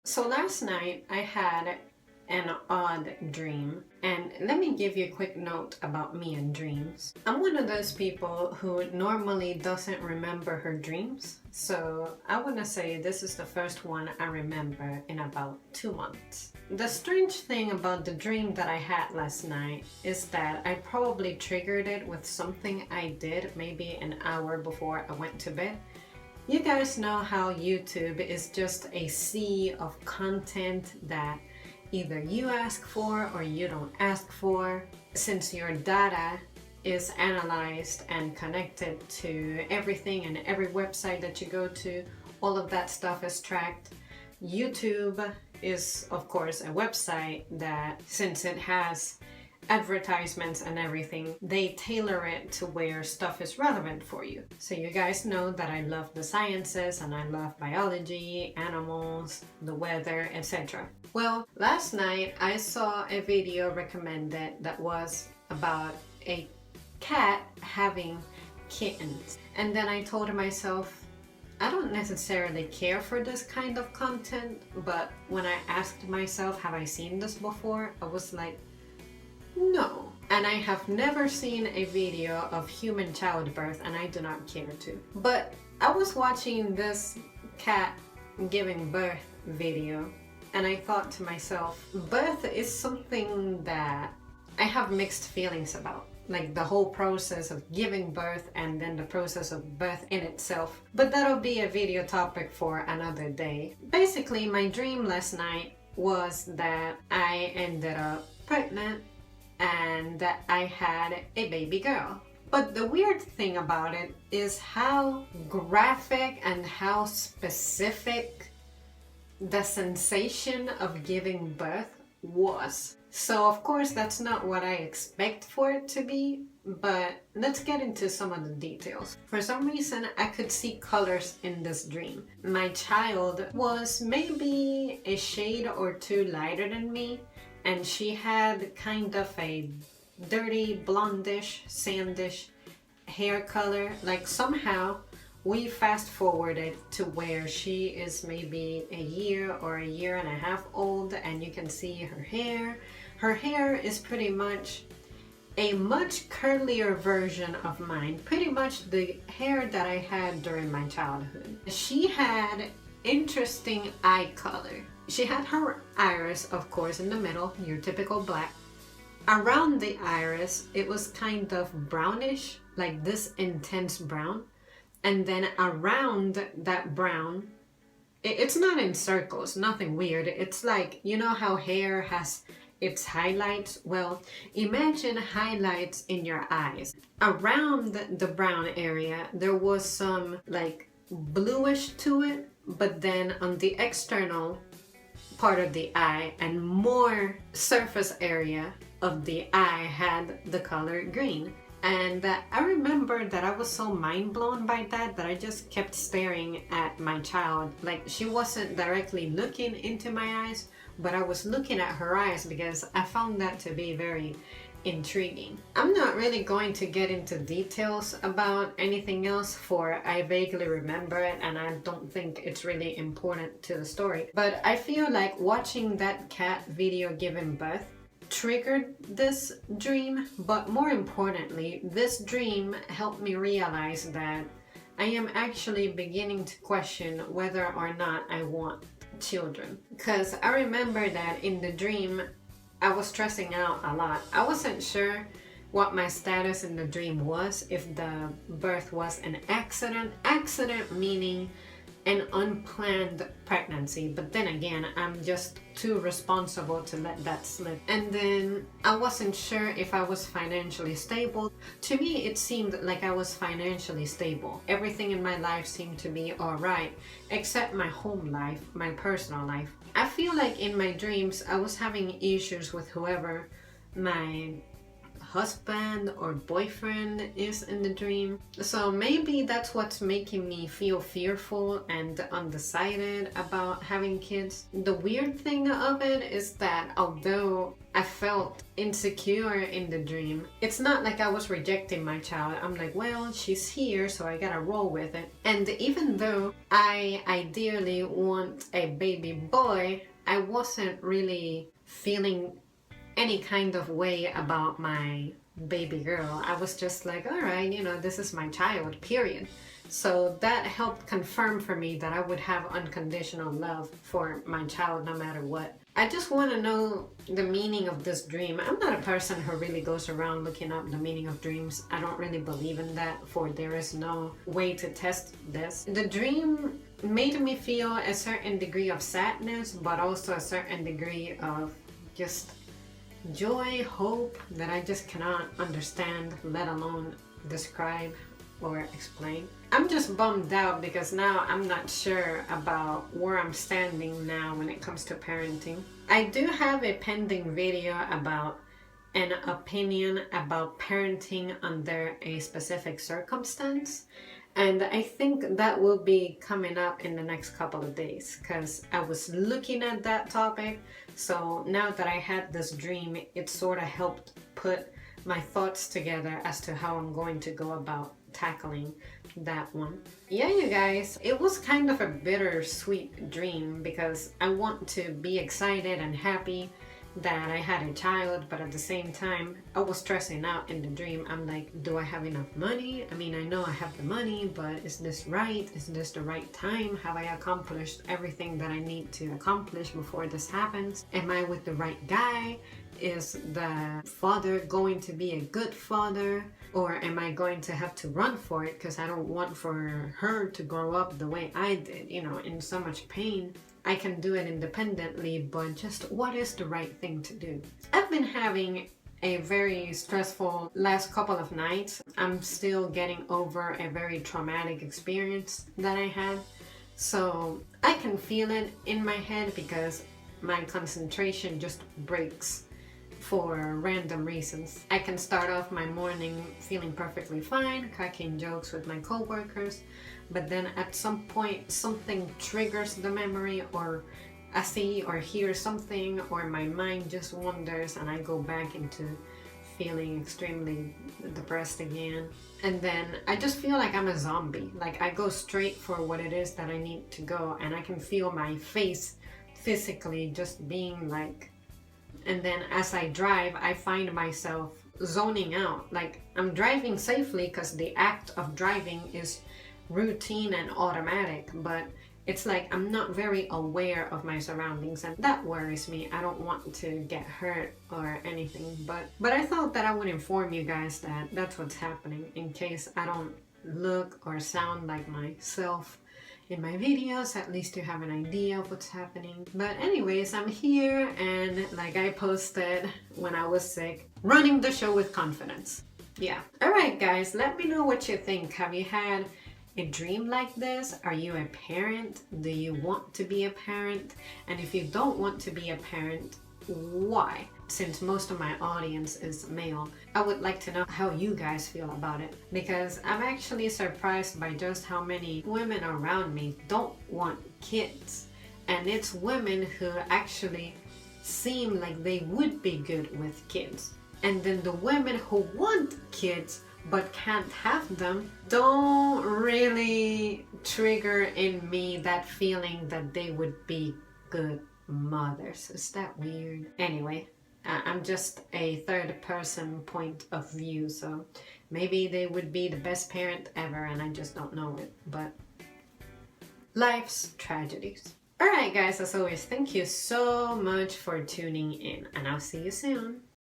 So last night I had an odd dream, and let me give you a quick note about me and dreams. I'm one of those people who normally doesn't remember her dreams, so I want to say this is the first one I remember in about 2 months. The strange thing about the dream that I had last night is that I probably triggered it with something I did maybe an hour before I went to bed. You guys know how YouTube is just a sea of content that either you ask for or you don't ask for. Since your data is analyzed and connected to everything and every website that you go to, all of that stuff is tracked. YouTube is, of course, a website that, since it has advertisements and everything, they tailor it to where stuff is relevant for you. So you guys know that I love the sciences and I love biology, animals, the weather, etc. Well, last night I saw a video recommended that was about a cat having kittens. And then I told myself, I don't necessarily care for this kind of content, but when I asked myself, have I seen this before? I was like, no. And I have never seen a video of human childbirth, and I do not care to. But I was watching this cat giving birth video, and I thought to myself, birth is something that I have mixed feelings about. Like the whole process of giving birth and then the process of birth in itself. But that'll be a video topic for another day. Basically, my dream last night was that I ended up pregnant and that I had a baby girl. But the weird thing about it is how graphic and how specific the sensation of giving birth was. So of course that's not what I expect for it to be, but let's get into some of the details. For some reason I could see colors in this dream. My child was maybe a shade or two lighter than me, and she had kind of a dirty blondish, sandish hair color. Like somehow we fast forwarded to where she is maybe a year or a year and a half old, and you can see her hair. Her hair is pretty much a much curlier version of mine, pretty much the hair that I had during my childhood. She had interesting eye color. She had her iris, of course, in the middle, your typical black. Around the iris, it was kind of brownish, like this intense brown. And then around that brown, it's not in circles, nothing weird. It's like, you know how hair has its highlights? Well, imagine highlights in your eyes. Around the brown area, there was some like bluish to it, but then on the external part of the eye and more surface area of the eye had the color green. And I remember that I was so mind blown by that I just kept staring at my child. Like she wasn't directly looking into my eyes, but I was looking at her eyes because I found that to be very intriguing. I'm not really going to get into details about anything else, for I vaguely remember it and I don't think it's really important to the story. But I feel like watching that cat video giving birth triggered this dream, but more importantly, this dream helped me realize that I am actually beginning to question whether or not I want children. Because I remember that in the dream I was stressing out a lot. I wasn't sure what my status in the dream was, if the birth was an accident meaning an unplanned pregnancy, but then again I'm just too responsible to let that slip. And then I wasn't sure if I was financially stable. To me it seemed like I was financially stable. Everything in my life seemed to be alright, except my home life, my personal life. I feel like in my dreams I was having issues with whoever my husband or boyfriend is in the dream. So maybe that's what's making me feel fearful and undecided about having kids. The weird thing of it is that although I felt insecure in the dream, it's not like I was rejecting my child. I'm like, well, she's here, so I gotta roll with it. And even though I ideally want a baby boy, I wasn't really feeling any kind of way about my baby girl. I was just like, all right, you know, this is my child, period. So that helped confirm for me that I would have unconditional love for my child no matter what. I just want to know the meaning of this dream. I'm not a person who really goes around looking up the meaning of dreams. I don't really believe in that, for there is no way to test this. The dream made me feel a certain degree of sadness, but also a certain degree of just joy, hope that I just cannot understand, let alone describe or explain. I'm just bummed out because now I'm not sure about where I'm standing now when it comes to parenting. I do have a pending video about an opinion about parenting under a specific circumstance, and I think that will be coming up in the next couple of days because I was looking at that topic. So now that I had this dream, it sort of helped put my thoughts together as to how I'm going to go about tackling that one. Yeah, you guys, it was kind of a bittersweet dream because I want to be excited and happy that I had a child, but at the same time I was stressing out in the dream. I'm like, do I have enough money? I mean, I know I have the money, but is this right? Is this the right time? Have I accomplished everything that I need to accomplish before this happens? Am I with the right guy? Is the father going to be a good father? Or am I going to have to run for it because I don't want for her to grow up the way I did, you know, in so much pain. I can do it independently, but just what is the right thing to do? I've been having a very stressful last couple of nights. I'm still getting over a very traumatic experience that I had. So I can feel it in my head because my concentration just breaks for random reasons. I can start off my morning feeling perfectly fine, cracking jokes with my coworkers, but then at some point something triggers the memory, or I see or hear something, or my mind just wanders and I go back into feeling extremely depressed again. And then I just feel like I'm a zombie. Like I go straight for what it is that I need to go, and I can feel my face physically just being like. And then as I drive, I find myself zoning out. Like I'm driving safely because the act of driving is routine and automatic, but it's like I'm not very aware of my surroundings, and that worries me. I don't want to get hurt or anything, but I thought that I would inform you guys that that's what's happening in case I don't look or sound like myself in my videos. At least you have an idea of what's happening. But anyways, I'm here, and like I posted when I was sick, running the show with confidence. Yeah. Alright guys, let me know what you think. Have you had a dream like this? Are you a parent? Do you want to be a parent? And if you don't want to be a parent, why? Since most of my audience is male, I would like to know how you guys feel about it, because I'm actually surprised by just how many women around me don't want kids, and it's women who actually seem like they would be good with kids. And then the women who want kids but can't have them don't really trigger in me that feeling that they would be good mothers. Is that weird? Anyway, I'm just a third person point of view, so maybe they would be the best parent ever and I just don't know it. But life's tragedies. Alright guys, as always, thank you so much for tuning in, and I'll see you soon.